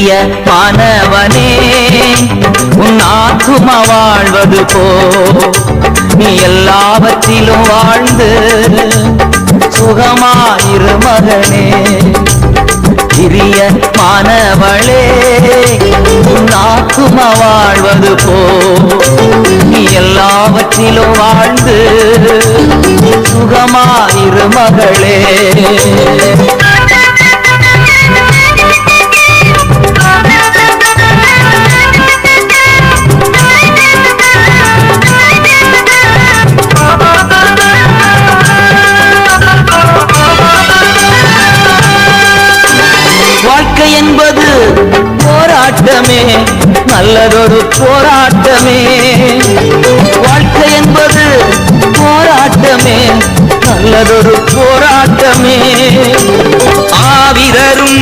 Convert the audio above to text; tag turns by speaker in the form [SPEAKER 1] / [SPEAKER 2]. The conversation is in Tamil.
[SPEAKER 1] பிரிய மாணவனே உன் ஆத்துமா வாழ்வது போ நீ எல்லாவற்றிலும் வாழ்ந்து சுகமாயிரு மகனே பிரிய மாணவளே உன் ஆத்துமா வாழ்வது போ நீ எல்லாவற்றிலும் வாழ்ந்து சுகமாயிரு மகளே வாழ்க்கை என்பது போராட்டமே நல்லதொரு போராட்டமே வாழ்க்கை என்பது போராட்டமே நல்லதொரு போராட்டமே ஆவிரரும்